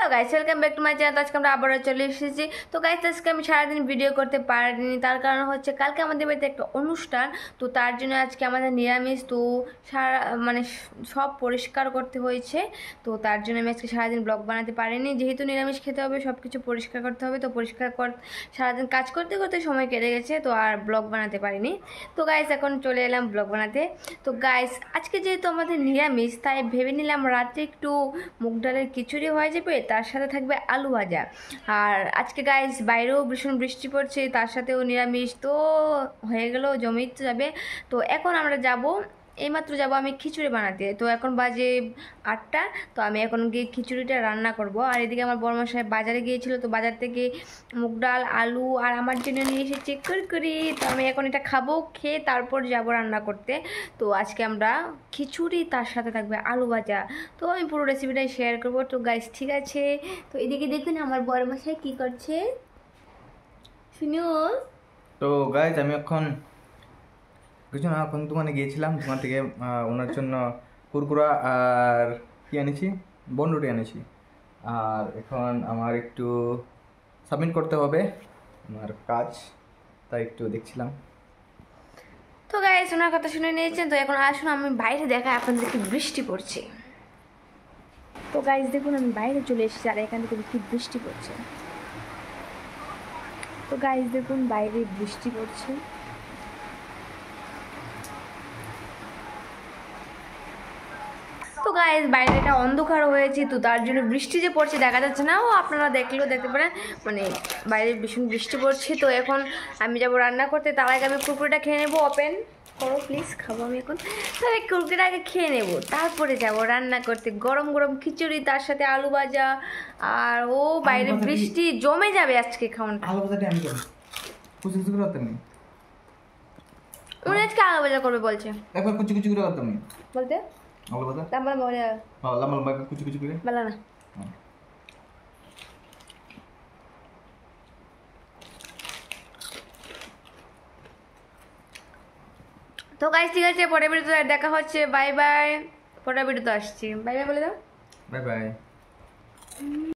Hello guys, welcome back to my channel. আজকে আমরা আবারও চলে এসেছি। তো গাইস, আজকে আমি সারাদিন ভিডিও করতে পারিনি, তার কারণ হচ্ছে কালকে আমাদের বাড়িতে একটা অনুষ্ঠান। তো তার জন্য আজকে আমাদের নিরামিষ। তো সারা মানে সব পরিষ্কার করতে হয়েছে। তো তার জন্য আমি আজকে সারাদিন ব্লগ বানাতে পারিনি, যেহেতু নিরামিষ খেতে হবে, সব কিছু পরিষ্কার করতে হবে। তো সারাদিন কাজ করতে করতে সময় কেটে গেছে, তো আর ব্লগ বানাতে পারিনি। তো গাইস, এখন চলে এলাম ব্লগ বানাতে। তো গাইস, আজকে যেহেতু আমাদের নিরামিষ, তাই ভেবে নিলাম রাতে একটু মুগ ডালের খিচুড়ি হয়ে যাবে, তার সাথে থাকবে আলু ভাজা। আর আজকে গাইস বাইরেও ভীষণ বৃষ্টি পড়ছে, তার সাথেও নিরামিষ, তো হয়ে গেল, জমেই তো যাবে। তো এখন আমরা যাব, এইমাত্র যাব আমি খিচুড়ি বানাতে। তো এখন বাজে 8টা। তো আমি এখন গিয়ে খিচুড়িটা রান্না করব। আর এদিকে আমার বড়মশাই বাজারে গিয়েছিল, তো বাজার থেকে মুগ ডাল, আলু আর আমার জন্য নিয়ে এসেছে করি। তো আমি এখন এটা খাবো, খেয়ে তারপর যাব রান্না করতে। তো আজকে আমরা খিচুড়ি, তার সাথে থাকবে আলু ভাজা। তো আমি পুরো রেসিপিটাই শেয়ার করবো। তো গাইস, ঠিক আছে। তো এদিকে দেখুন আমার বড়মশাই কি করছে, শুনো। তো গাইজ, আমি এখন কিছু না, এখন দোকানে গিয়েছিলাম। দোকান থেকে ওনার জন্য কুরকুরা আর কি আনেছি, বনরুটি আনেছি। আর এখন আমার একটু সাবমিট করতে হবে আমার কাজ, তাই একটু দেখছিলাম। তো গাইস, ওনার কথা শুনে নিয়েছেন। তো এখন আসুন আমি বাইরে দেখাই আপনাদেরকে, বৃষ্টি পড়ছে। তো গাইস দেখুন, আমি বাইরে চলে এসেছি আর এখান থেকে কি বৃষ্টি পড়ছে। তো গাইস দেখুন, বাইরে বৃষ্টি পড়ছে। তো গাইস, বাইরেটা অন্ধকার হয়েছে, তো তার জন্য বৃষ্টি যে পড়ছে দেখা যাচ্ছে না, ও আপনারা দেখলেও দেখতে পারেন, মানে বাইরে ভীষণ বৃষ্টি পড়ছে। তো এখন আমি যাব রান্না করতে, তার আগে আমি কুরকুরিটা খেয়ে নেবো। ওপেন করো প্লিজ, খাবো আমি এখন। তাহলে কুরকুরিটা আগে খেয়ে নেবো, তারপরে যাব রান্না করতে। গরম গরম খিচুড়ি, তার সাথে আলু ভাজা। আর ও বাইরে বৃষ্টি, জমে যাবে আজকে খাওয়াটা। আলু ভাজাটা আমি করব, কুচি কুচি করে করতে নেই। উনি আজকে আলু ভাজা করবে বলছে, একবার কুচি কুচি করে করতে নেই বলতে আলু ভাজা। লম্বা লম্বা করে, হ্যাঁ, লম্বা লম্বা কুচি কুচি করে। বলা না। হ্যাঁ। তো গাইস, ঠিক আছে, পরের ভিডিওতে দেখা হচ্ছে। Bye bye. পরের ভিডিওতে আসছি, বাই বাই বলে দাও। Bye bye.